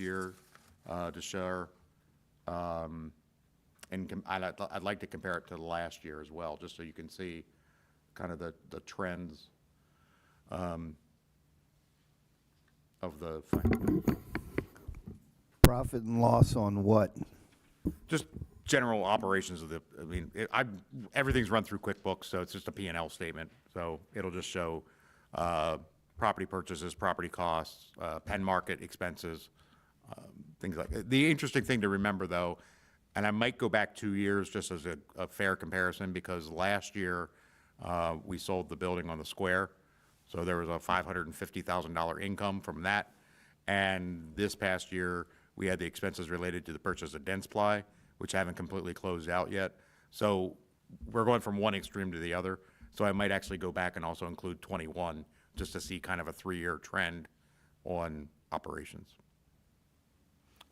year to share. And I'd like to compare it to the last year as well, just so you can see kind of the trends of the Profit and loss on what? just general operations of the. I mean, everything's run through QuickBooks, so it's just a P&L statement. So it'll just show property purchases, property costs, pen market expenses, things like that. The interesting thing to remember, though, and I might go back 2 years just as a fair comparison, because last year we sold the building on the square, so there was a $550,000 income from that. And this past year, we had the expenses related to the purchase of Dentsply, which haven't completely closed out yet. So we're going from one extreme to the other. So I might actually go back and also include 21, just to see kind of a 3-year trend on operations.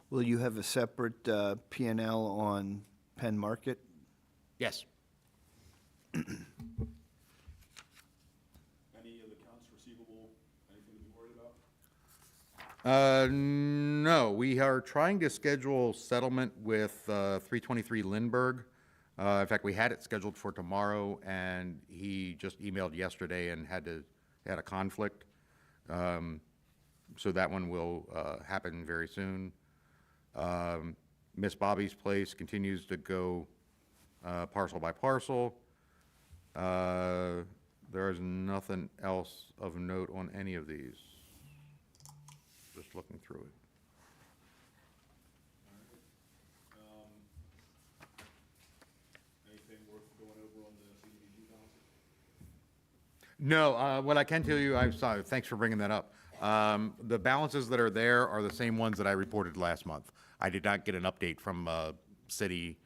Will you have a separate P&L on Penn Market? Yes. Any of the accounts receivable, anything to be worried about? No, we are trying to schedule settlement with 323 Lindbergh. In fact, we had it scheduled for tomorrow, and he just emailed yesterday and had a conflict. So that one will happen very soon. Miss Bobby's place continues to go parcel by parcel. There is nothing else of note on any of these. Just looking through it. Anything worth going over on the CDBG balance? No, what I can tell you, I'm sorry, thanks for bringing that up. The balances that are there are the same ones that I reported last month. I did not get an update from city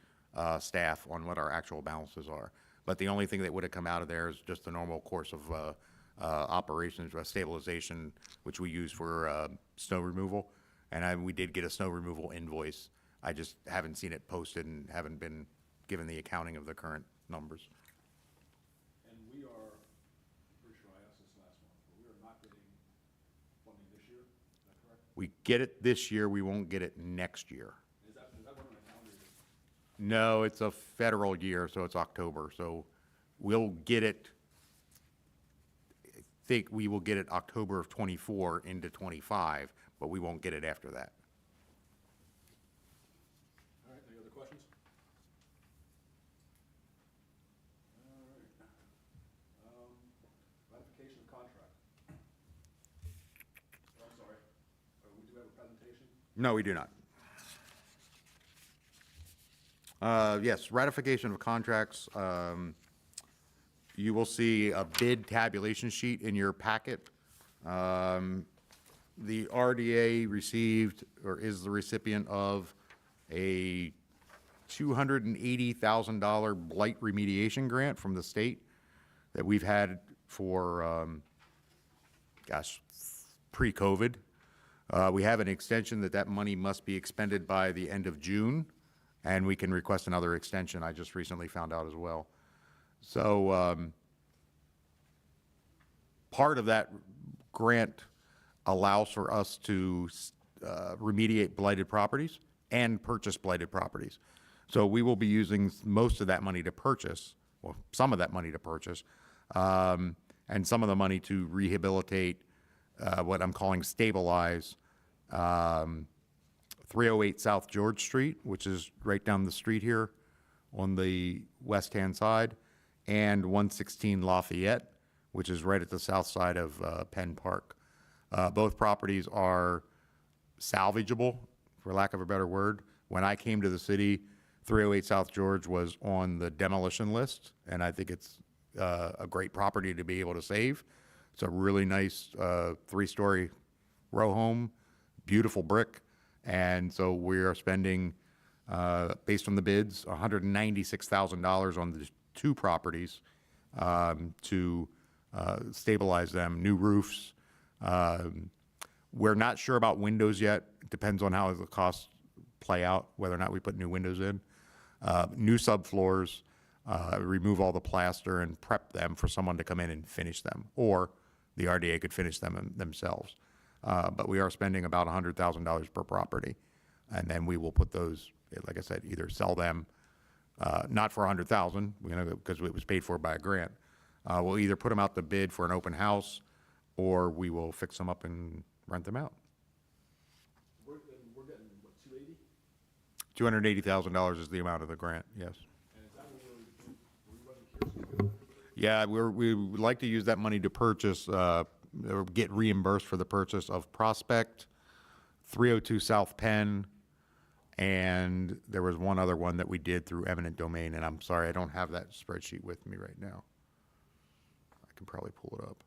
staff on what our actual balances are. But the only thing that would have come out of there is just the normal course of operations, stabilization, which we use for snow removal. And we did get a snow removal invoice. I just haven't seen it posted and haven't been given the accounting of the current numbers. And we are, pretty sure I asked this last month, but we are not getting funding this year, is that correct? We get it this year, we won't get it next year. Is that one on the calendar year? No, it's a federal year, so it's October. So we'll get it, I think we will get it October of '24 into '25, but we won't get it after that. All right, any other questions? All right. Ratification of contract. Oh, I'm sorry. We do have a presentation? No, we do not. Yes, ratification of contracts. You will see a bid tabulation sheet in your packet. The RDA received, or is the recipient of, a $280,000 blight remediation grant from the state that we've had for, pre-COVID. We have an extension that money must be expended by the end of June, and we can request another extension. I just recently found out as well. So part of that grant allows for us to remediate blighted properties and purchase blighted properties. So we will be using most of that money to purchase, well, some of that money to purchase, and some of the money to rehabilitate what I'm calling stabilize 308 South George Street, which is right down the street here on the west-hand side, and 116 Lafayette, which is right at the south side of Penn Park. Both properties are salvageable, for lack of a better word. When I came to the city, 308 South George was on the demolition list, and I think it's a great property to be able to save. It's a really nice 3-story row home, beautiful brick, and so we are spending, based on the bids, $196,000 on the 2 properties to stabilize them, new roofs. We're not sure about windows yet. It depends on how the costs play out, whether or not we put new windows in. New subfloors, remove all the plaster and prep them for someone to come in and finish them, or the RDA could finish them themselves. But we are spending about $100,000 per property. And then we will put those, like I said, either sell them, not for $100,000, because it was paid for by a grant. We'll either put them out to bid for an open house, or we will fix them up and rent them out. We're getting, what, 280? $280,000 is the amount of the grant, yes. And is that what we're running here? Yeah, we would like to use that money to purchase, or get reimbursed for the purchase of Prospect, 302 South Penn, and there was one other one that we did through eminent domain, and I'm sorry, I don't have that spreadsheet with me right now. I can probably pull it up.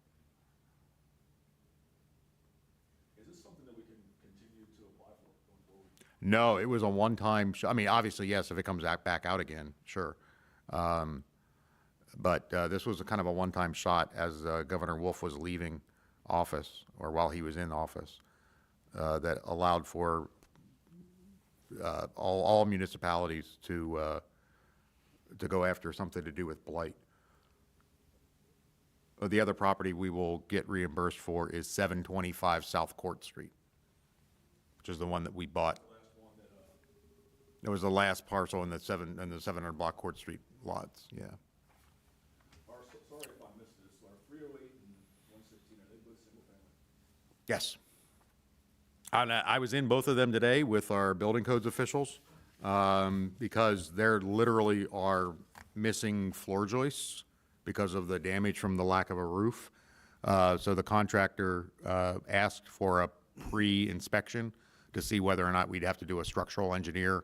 Is this something that we can continue to apply for going forward? No, it was a one-time, I mean, obviously, yes, if it comes back out again, sure. But this was a kind of a one-time shot as Governor Wolf was leaving office, or while he was in office, that allowed for all municipalities to go after something to do with blight. The other property we will get reimbursed for is 725 South Court Street, which is the one that we bought. It was the last parcel in the 700 block Court Street lots, yeah. Sorry if I missed this, are 308 and 116, are they both single family? Yes. I was in both of them today with our building codes officials, because there literally are missing floor joists because of the damage from the lack of a roof. So the contractor asked for a pre-inspection to see whether or not we'd have to do a structural engineer,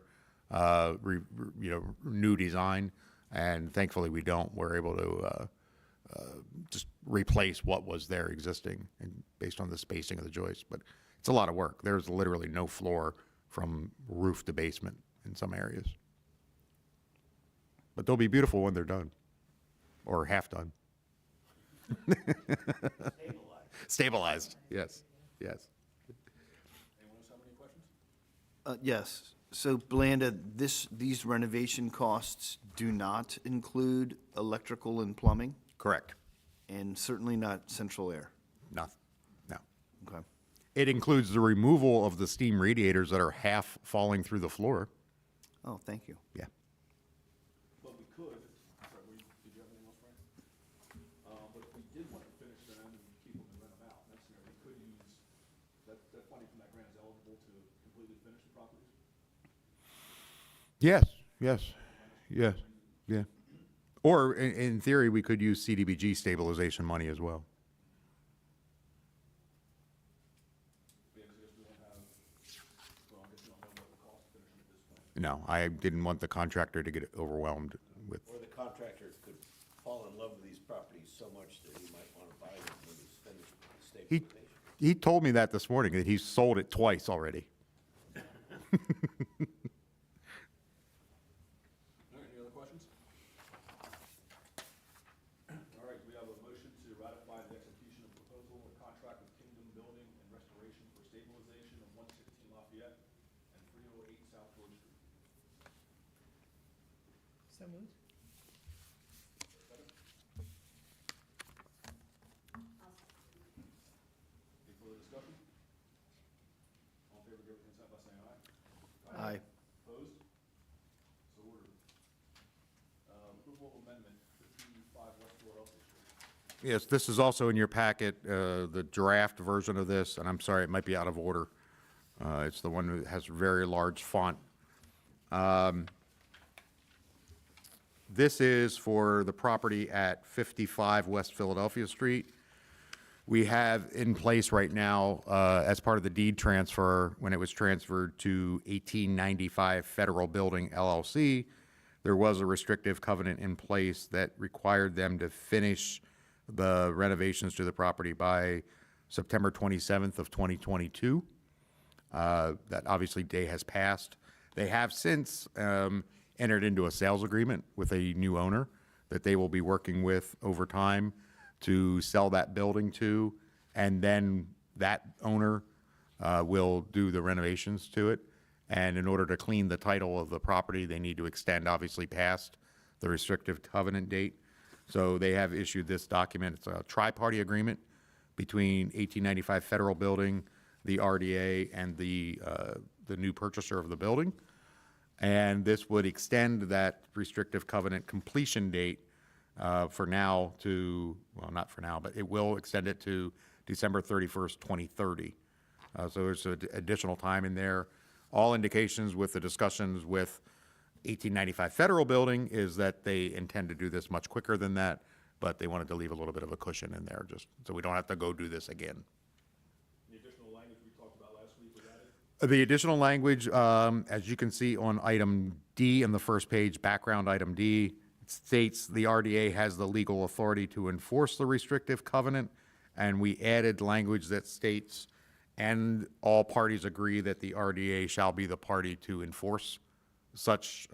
new design, and thankfully we don't. We're able to just replace what was there existing and based on the spacing of the joists. But it's a lot of work. There's literally no floor from roof to basement in some areas. But they'll be beautiful when they're done, or half done. Stabilized, yes, yes. Anyone else have any questions? Yes. So Blanda, these renovation costs do not include electrical and plumbing, Correct. and certainly not central air. Nothing, no. Okay. It includes the removal of the steam radiators that are half falling through the floor. Oh, thank you. Yeah. But we could, sorry, did you have anything else, Frank? But if we did want to finish them and keep them and rent them out, next year, we could use, that funding from that grant is eligible to completely finish the properties? Yes, yeah. Or in theory, we could use CDBG stabilization money as well. Yeah, because I guess we don't have, well, I guess we don't know what the cost to finish them at this point. No, I didn't want the contractor to get overwhelmed with, Or the contractor could fall in love with these properties so much that he might want to buy them when he's finished with the stabilization. he told me that this morning, that he's sold it twice already. All right, any other questions? All right, we have a motion to ratify the execution of proposal and contract with Kingdom Building and Restoration for stabilization of 116 Lafayette and 308 South George Street. So moved. Any further discussion? All in favor, give their consent by saying aye. Aye. Opposed? So ordered. Approval of amendment 55 West Philadelphia Street. Yes, this is also in your packet, the draft version of this, and I'm sorry, it might be out of order. It's the one that has very large font. This is for the property at 55 West Philadelphia Street. We have in place right now, as part of the deed transfer, when it was transferred to 1895 Federal Building LLC, there was a restrictive covenant in place that required them to finish the renovations to the property by September 27th of 2022. That obviously day has passed. They have since entered into a sales agreement with a new owner that they will be working with over time to sell that building to, and then that owner will do the renovations to it. And in order to clean the title of the property, they need to extend, obviously, past the restrictive covenant date. So they have issued this document. It's a tri-party agreement between 1895 Federal Building, the RDA and the new purchaser of the building. And this would extend that restrictive covenant completion date for now to, well, not for now, but it will extend it to December 31st, 2030. So there's additional time in there. All indications with the discussions with 1895 Federal Building is that they intend to do this much quicker than that, but they wanted to leave a little bit of a cushion in there, just so we don't have to go do this again. The additional language we talked about last week was added? The additional language, as you can see on item D in the first page, background item D, it states the RDA has the legal authority to enforce the restrictive covenant, and we added language that states, and all parties agree that the RDA shall be the party to enforce such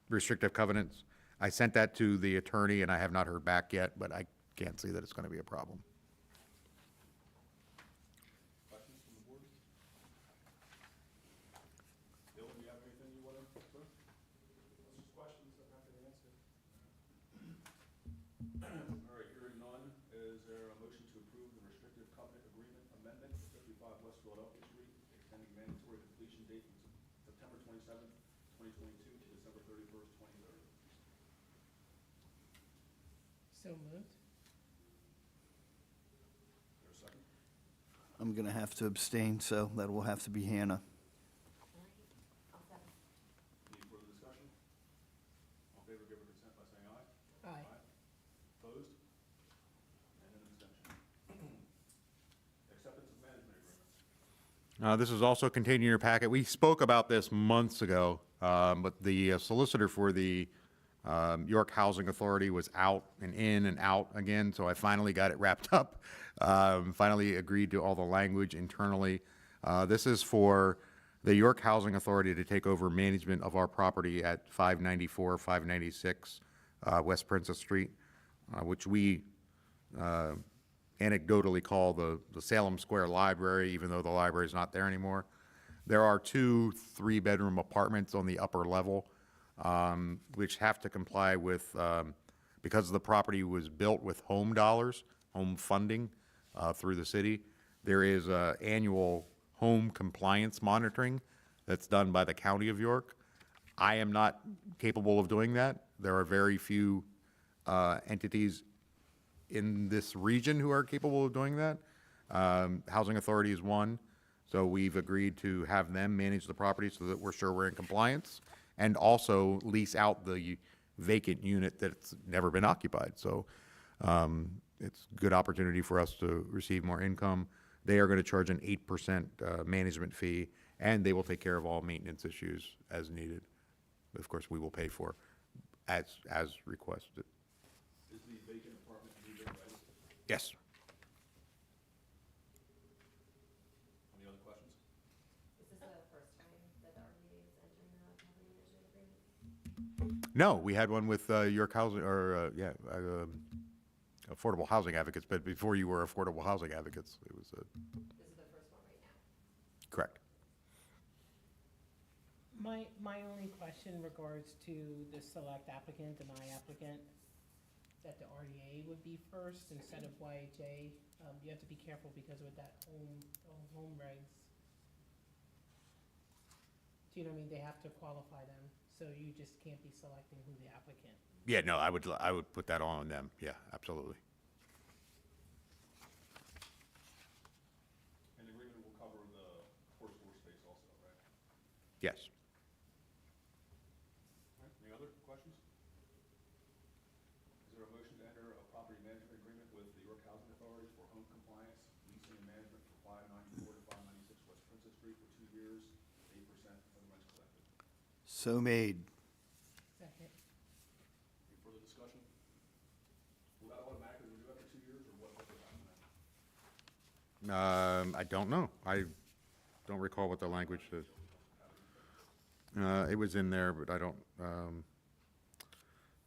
restrictive covenants. I sent that to the attorney, and I have not heard back yet, but I can't see that it's going to be a problem. Questions from the board? Bill, do you have anything you want to throw? Just questions that have been answered. All right, hearing none, is there a motion to approve the restrictive covenant agreement amendment to 55 West Philadelphia Street, extending mandatory completion date from September 27th, 2022 to December 31st, 2030? So moved. Is there a second? I'm going to have to abstain, so that will have to be Hannah. Any further discussion? All in favor, give their consent by saying aye. Aye. Opposed? And an abstention. Acceptance of management agreement. This is also contained in your packet. We spoke about this months ago, but the solicitor for the York Housing Authority was out and in and out again, so I finally got it wrapped up. Finally agreed to all the language internally. This is for the York Housing Authority to take over management of our property at 594, 596 West Princess Street, which we anecdotally call the Salem Square Library, even though the library is not there anymore. There are 2 3-bedroom apartments on the upper level, which have to comply with, because the property was built with home dollars, home funding through the city. There is annual home compliance monitoring that's done by the County of York. I am not capable of doing that. There are very few entities in this region who are capable of doing that. Housing Authority is one, so we've agreed to have them manage the property so that we're sure we're in compliance, and also lease out the vacant unit that's never been occupied. So it's a good opportunity for us to receive more income. They are going to charge an 8% management fee, and they will take care of all maintenance issues as needed. Of course, we will pay for as requested. Is the vacant apartment moved in, right? Yes. Any other questions? Is this the first time that the RDA is entering the property management agreement? No, we had one with York Housing, or, Affordable Housing Advocates, but before you were Affordable Housing Advocates, it was, This is the first one right now. correct. My only question regards to the select applicant, deny applicant, that the RDA would be first instead of YHA. You have to be careful because with that home regs. Do you know what I mean? They have to qualify them, so you just can't be selecting who the applicant. Yeah, no, I would put that on them. Yeah, absolutely. And the agreement will cover the first floor space also, right? Yes. All right, any other questions? Is there a motion to enter a property management agreement with the York Housing Authority for home compliance, leasing and management for 594 to 596 West Princess Street for 2 years, 8% of the rents collected? So made. Second. Any further discussion? Will that automatically renew after 2 years, or what will happen then? I don't know. I don't recall what the language says. It was in there, but I don't,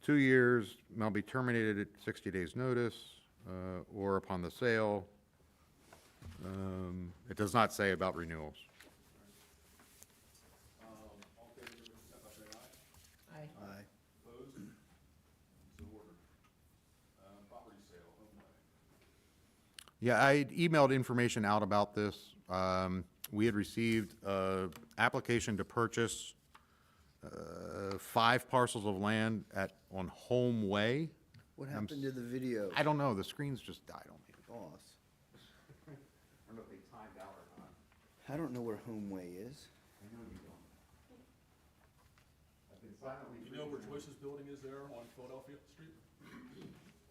2 years, will be terminated at 60 days' notice, or upon the sale. It does not say about renewals. All in favor, give their consent by saying aye. Aye. Aye. Opposed? So ordered. Property sale, home Yeah, I emailed information out about this. We had received an application to purchase 5 parcels of land on Home Way. What happened to the video? I don't know, the screens just died on me. Boss. I don't know if they timed out or not. I don't know where Homeway is. I know you don't. I've been silently. You know where Joyce's building is there on Philadelphia Street?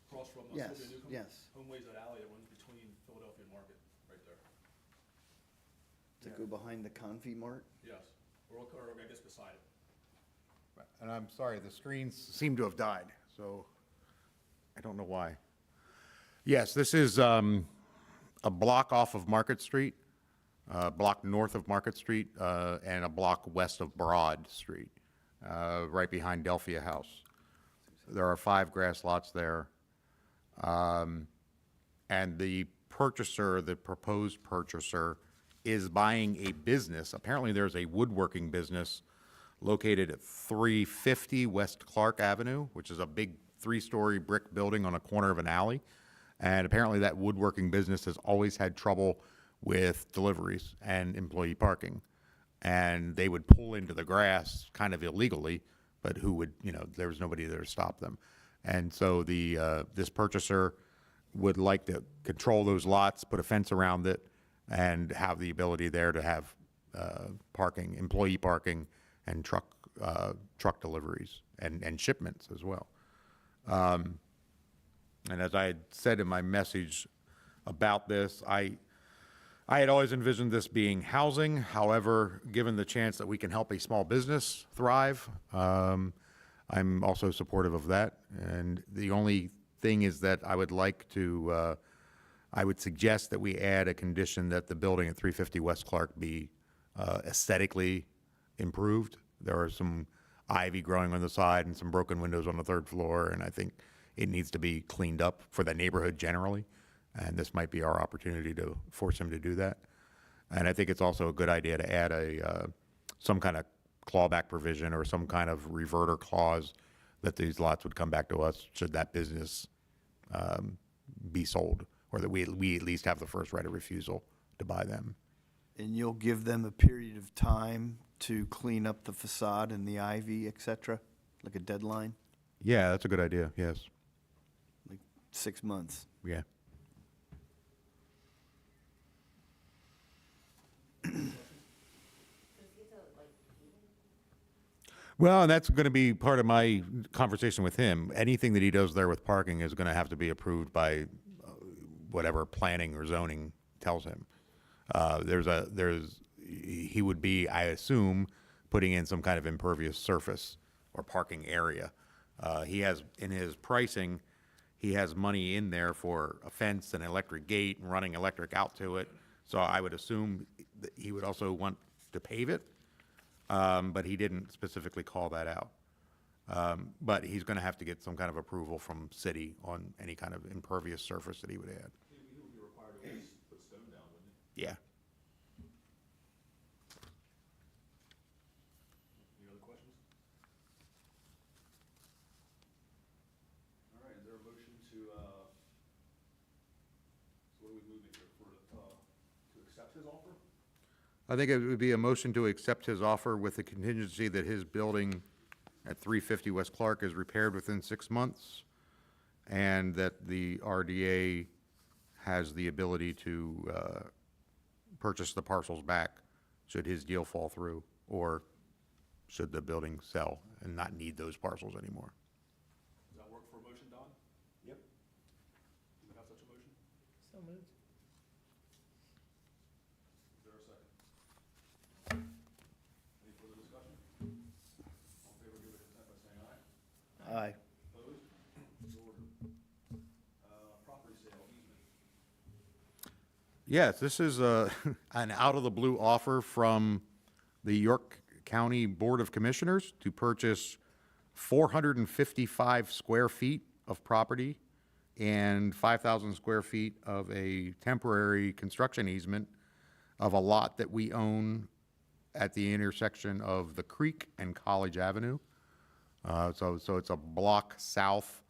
Across from Yes, Sylvia Newcomb? yes. Homeway's that alley that runs between Philadelphia and Market, right there. To go behind the Confi Mart? Yes, or I guess beside it. And I'm sorry, the screens seem to have died, so I don't know why. Yes, this is a block off of Market Street, a block north of Market Street, and a block west of Broad Street, right behind Delphia House. There are 5 grass lots there. And the purchaser, the proposed purchaser, is buying a business. Apparently, there's a woodworking business located at 350 West Clark Avenue, which is a big 3-story brick building on a corner of an alley. And apparently, that woodworking business has always had trouble with deliveries and employee parking. And they would pull into the grass kind of illegally, but who would, there was nobody there to stop them. And so this purchaser would like to control those lots, put a fence around it, and have the ability there to have parking, employee parking, and truck deliveries and shipments as well. And as I had said in my message about this, I had always envisioned this being housing. However, given the chance that we can help a small business thrive, I'm also supportive of that. And the only thing is that I would like to, I would suggest that we add a condition that the building at 350 West Clark be aesthetically improved. There are some ivy growing on the side and some broken windows on the 3rd floor, and I think it needs to be cleaned up for the neighborhood generally. And this might be our opportunity to force him to do that. And I think it's also a good idea to add some kind of clawback provision or some kind of reverter clause that these lots would come back to us should that business be sold, or that we at least have the first right of refusal to buy them. And you'll give them a period of time to clean up the facade and the ivy, et cetera? Like a deadline? Yeah, that's a good idea, yes. Like 6 months? Yeah. Well, and that's going to be part of my conversation with him. Anything that he does there with parking is going to have to be approved by whatever planning or zoning tells him. He would be, I assume, putting in some kind of impervious surface or parking area. He has, in his pricing, he has money in there for a fence and electric gate and running electric out to it. So I would assume that he would also want to pave it. But he didn't specifically call that out. But he's going to have to get some kind of approval from city on any kind of impervious surface that he would add. He would be required to at least put stone down, wouldn't he? Yeah. Any other questions? All right, is there a motion to, so what are we moving here, to accept his offer? I think it would be a motion to accept his offer with the contingency that his building at 350 West Clark is repaired within 6 months, and that the RDA has the ability to purchase the parcels back should his deal fall through, or should the building sell and not need those parcels anymore. Does that work for a motion, Don? Yep. Do we have such a motion? So moved. Is there a second? Any further discussion? All in favor, give their consent by saying aye. Aye. Opposed? So ordered. Property sale easement. Yes, this is an out-of-the-blue offer from the York County Board of Commissioners to purchase 455 square feet of property and 5,000 square feet of a temporary construction easement of a lot that we own at the intersection of the Creek and College Avenue. So it's a block south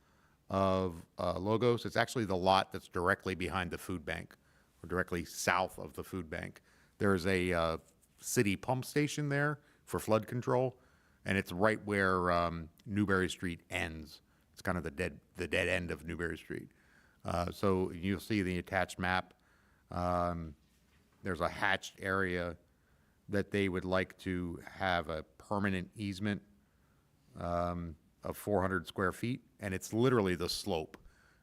of Logos. It's actually the lot that's directly behind the food bank, or directly south of the food bank. There's a city pump station there for flood control, and it's right where Newberry Street ends. It's kind of the dead end of Newberry Street. So you'll see the attached map. There's a hatched area that they would like to have a permanent easement of 400 square feet, and it's literally the slope.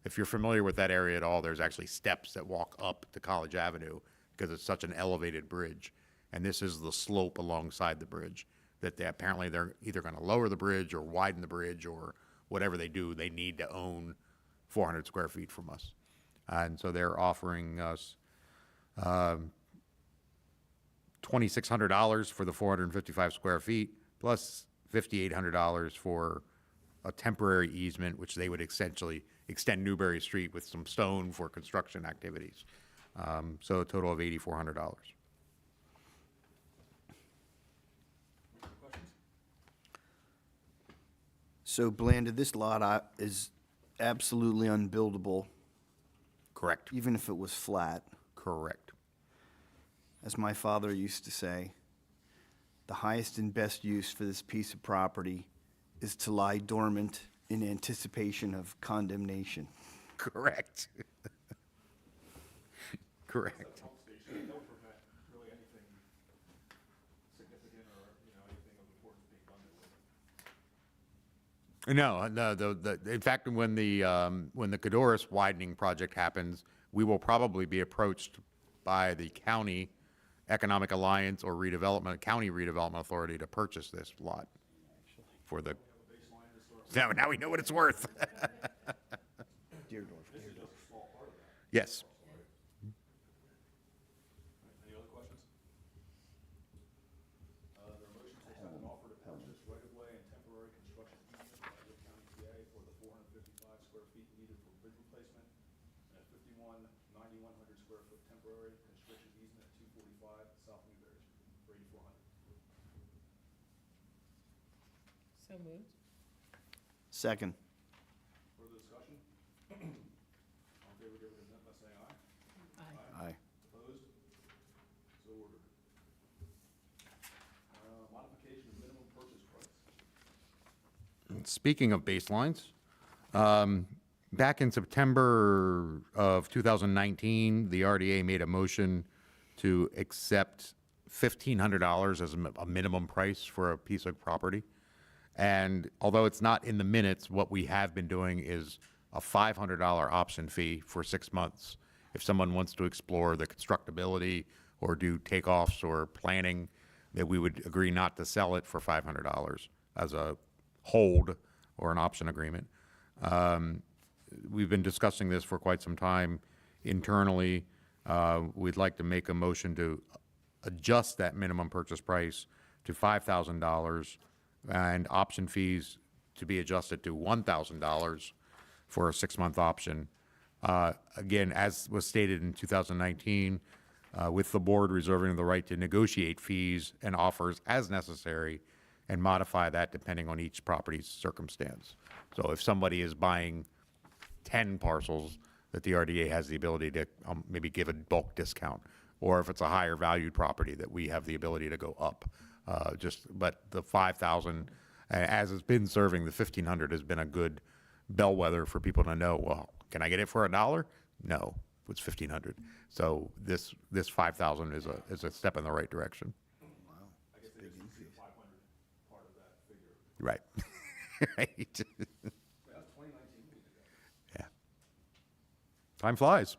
If you're familiar with that area at all, there's actually steps that walk up to College Avenue because it's such an elevated bridge. And this is the slope alongside the bridge that apparently they're either going to lower the bridge or widen the bridge or whatever they do. They need to own 400 square feet from us. And so they're offering us $2,600 for the 455 square feet plus $5,800 for a temporary easement, which they would essentially extend Newberry Street with some stone for construction activities. So a total of $8,400. Questions? So Blanda, this lot is absolutely unbuildable, Correct. even if it was flat. Correct. As my father used to say, the highest and best use for this piece of property is to lie dormant in anticipation of condemnation. Correct. Correct. Pump station, don't prevent really anything significant or, anything of importance being done to it. No, in fact, when the Cadorus widening project happens, we will probably be approached by the county economic alliance or county redevelopment authority to purchase this lot for the. Now we know what it's worth. Yes. Any other questions? There are motions to accept an offer to purchase right-of-way and temporary construction easement by Wood County, PA for the 455 square feet needed for bridge replacement and a 9,100 square foot temporary construction easement at 245 South Newberry for 8,400. So moved. Second. Further discussion? All in favor, give their consent by saying aye. Aye. Aye. Opposed? So ordered. Modification of minimum purchase price. Speaking of baselines, back in September of 2019, the RDA made a motion to accept $1,500 as a minimum price for a piece of property. And although it's not in the minutes, what we have been doing is a $500 option fee for 6 months. If someone wants to explore the constructability or do takeoffs or planning, that we would agree not to sell it for $500 as a hold or an option agreement. We've been discussing this for quite some time internally. We'd like to make a motion to adjust that minimum purchase price to $5,000 and option fees to be adjusted to $1,000 for a 6-month option. Again, as was stated in 2019, with the board reserving the right to negotiate fees and offers as necessary and modify that depending on each property's circumstance. So if somebody is buying 10 parcels, that the RDA has the ability to maybe give a bulk discount, or if it's a higher valued property, that we have the ability to go up. But the 5,000, as it's been serving, the 1,500 has been a good bellwether for people to know, well, can I get it for $1? No, it's 1,500. So this 5,000 is a step in the right direction. I guess they just see the 500 part of that figure. Right. Right. Yeah, that's 2019 we did that. Yeah. Time flies.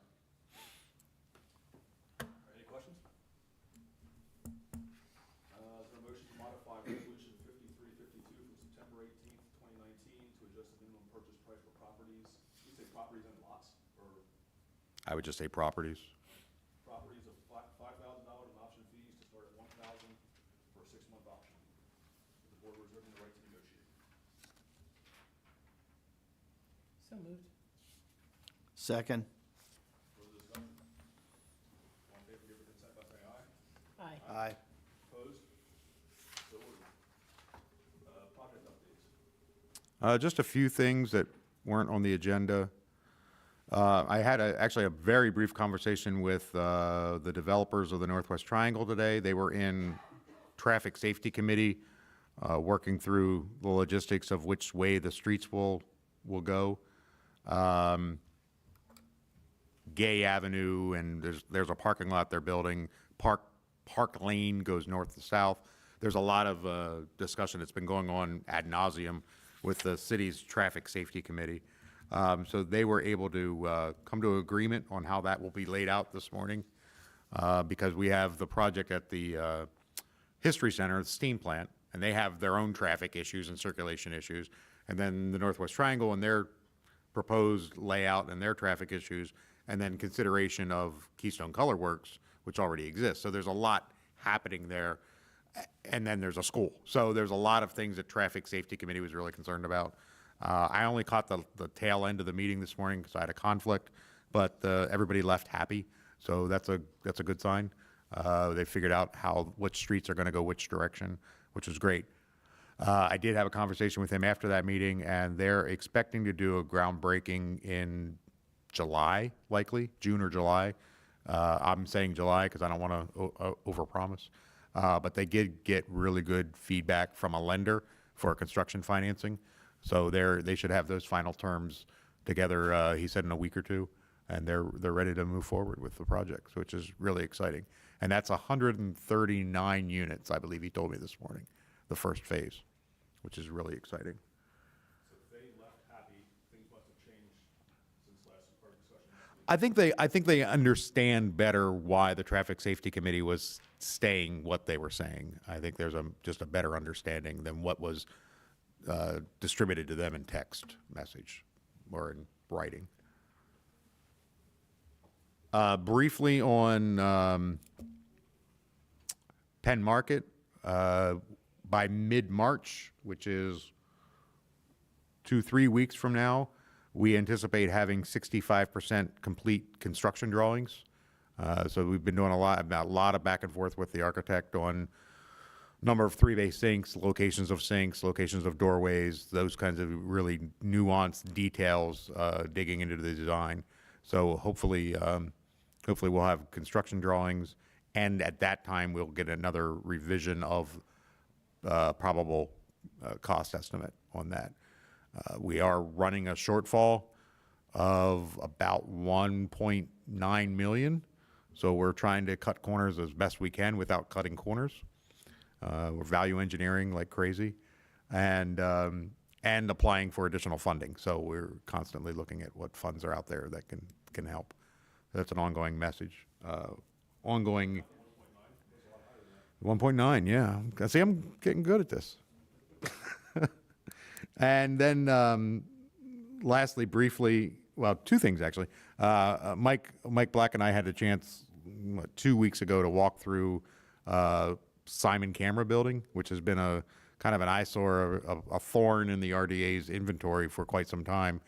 Any questions? Is there a motion to modify resolution 5352 from September 18th, 2019 to adjust the minimum purchase price for properties? You say properties and lots, or I would just say properties. properties of $5,000 in option fees to start at $1,000 for a 6-month option, with the board reserving the right to negotiate. So moved. Second. Further discussion? All in favor, give their consent by saying aye. Aye. Aye. Opposed? So ordered. Project updates. Just a few things that weren't on the agenda. I had actually a very brief conversation with the developers of the Northwest Triangle today. They were in Traffic Safety Committee, working through the logistics of which way the streets will go. Gay Avenue, and there's a parking lot they're building. Park Lane goes north to south. There's a lot of discussion that's been going on ad nauseum with the city's Traffic Safety Committee. So they were able to come to an agreement on how that will be laid out this morning, because we have the project at the History Center, the steam plant, and they have their own traffic issues and circulation issues. And then the Northwest Triangle and their proposed layout and their traffic issues, and then consideration of Keystone Color Works, which already exists. So there's a lot happening there. And then there's a school. So there's a lot of things that Traffic Safety Committee was really concerned about. I only caught the tail end of the meeting this morning because I had a conflict, but everybody left happy. So that's a good sign. They figured out which streets are going to go which direction, which is great. I did have a conversation with him after that meeting, and they're expecting to do a groundbreaking in July, likely June or July. I'm saying July because I don't want to overpromise. But they did get really good feedback from a lender for construction financing. So they should have those final terms together, he said, in a week or two, and they're ready to move forward with the project, which is really exciting. And that's 139 units, I believe he told me this morning, the first phase, which is really exciting. So if they left happy, things must have changed since last our discussion. I think they understand better why the Traffic Safety Committee was saying what they were saying. I think there's just a better understanding than what was distributed to them in text message or in writing. Briefly on Penn Market, by mid-March, which is 2-3 weeks from now, we anticipate having 65% complete construction drawings. So we've been doing a lot of back and forth with the architect on number of three-bay sinks, locations of doorways, those kinds of really nuanced details, digging into the design. So hopefully we'll have construction drawings, and at that time we'll get another revision of probable cost estimate on that. We are running a shortfall of about 1.9 million. So we're trying to cut corners as best we can without cutting corners. We're value engineering like crazy, and applying for additional funding. So we're constantly looking at what funds are out there that can help. That's an ongoing message. Ongoing. 1.9, yeah. See, I'm getting good at this. And then, lastly, briefly, well, two things actually. Mike Black and I had a chance 2 weeks ago to walk through Simon Camera Building, which has been a kind of an eyesore, a thorn in the RDA's inventory for quite some time.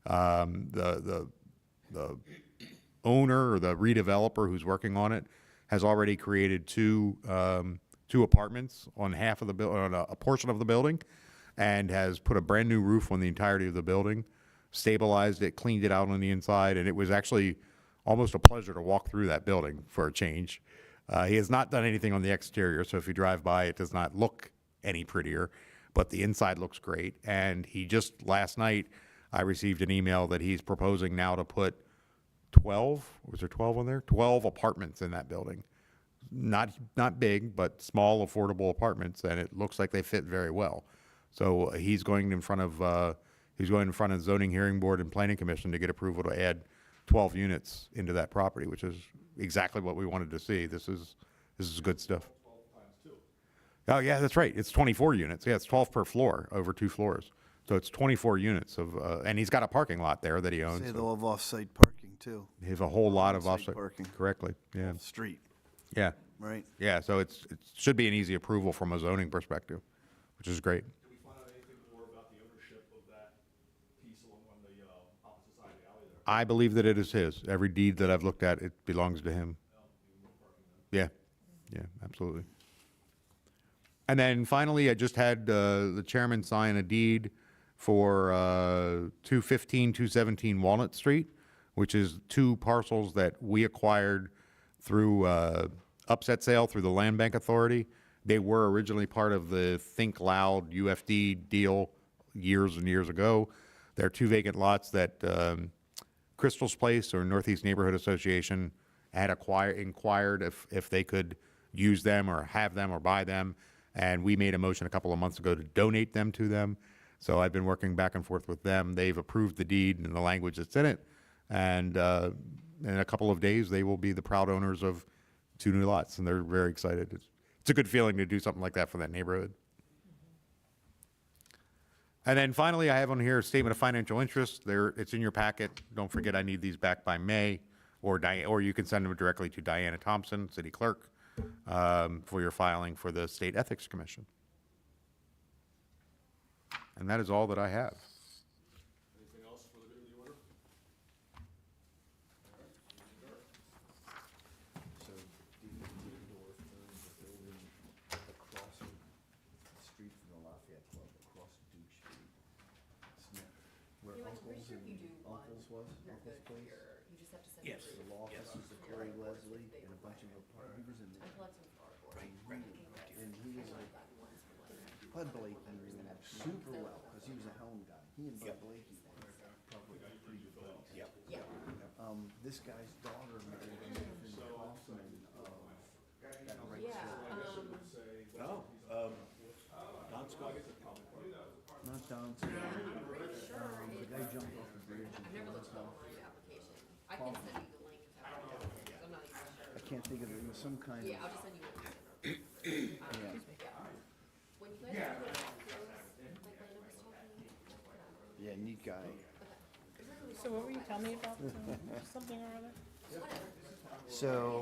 The owner or the redeveloper who's working on it has already created two apartments on half of the on a portion of the building, and has put a brand new roof on the entirety of the building, stabilized it, cleaned it out on the inside, and it was actually almost a pleasure to walk through that building for a change. He has not done anything on the exterior, so if you drive by, it does not look any prettier, but the inside looks great. And he just, last night, I received an email that he's proposing now to put 12, was there 12 on there? 12 apartments in that building. Not big, but small, affordable apartments, and it looks like they fit very well. So he's going in front of Zoning Hearing Board and Planning Commission to get approval to add 12 units into that property, which is exactly what we wanted to see. This is good stuff. 12 times 2. Oh yeah, that's right. It's 24 units. Yeah, it's 12 per floor over 2 floors. So it's 24 units of, and he's got a parking lot there that he owns. Say So they'll have off-site parking too. he has a whole lot of On-site offsite parking. correctly. Yeah, Street, yeah, right? yeah. So it should be an easy approval from a zoning perspective, which is great. Do we find out anything more about the ownership of that piece along on the opposite side of the alley there? I believe that it is his. Every deed that I've looked at, it belongs to him. Yeah, yeah, absolutely. And then finally, I just had the chairman sign a deed for 215, 217 Walnut Street, which is two parcels that we acquired through upset sale through the Land Bank Authority. They were originally part of the Think Loud UFD deal years and years ago. There are two vacant lots that Crystal's Place or Northeast Neighborhood Association had inquired if they could use them or have them or buy them. And we made a motion a couple of months ago to donate them to them. So I've been working back and forth with them. They've approved the deed and the language that's in it. And in a couple of days, they will be the proud owners of two new lots, and they're very excited. It's a good feeling to do something like that for that neighborhood. And then finally, I have on here a statement of financial interest. It's in your packet. Don't forget, I need these back by May, or you can send them directly to Diana Thompson, City Clerk, for your filing for the State Ethics Commission. And that is all that I have. Anything else for the good of the order? So, Dietendorf owns a building across the street from the Lafayette Club, across Duke Street. It's where You know, I'm pretty Uncle's sure if you do one, Uncle's was, you're Uncle's good, place. you just have to send Yes. it The law offices of Corey Leslie and a bunch of apartments. He was in I'm there. collecting cardboard. And he was like, Bud Blakey knew him super well, because he was a Helm guy. He and Bud Blakey were probably pretty good buddies. Yep. Yeah. This guy's daughter married Nathan Kaufman of that right Yeah, Oh, Don Scott. Not Don Scott. The guy jumped off the bridge and I've never killed looked at himself. the application. I can send you the link if I want, because I'm not even sure. I can't think of it. It was some kind Yeah, of, I'll just send you a link. yeah. When you guys do it, like Lana was talking, Yeah, neat guy. So what were you telling me about, something or other? So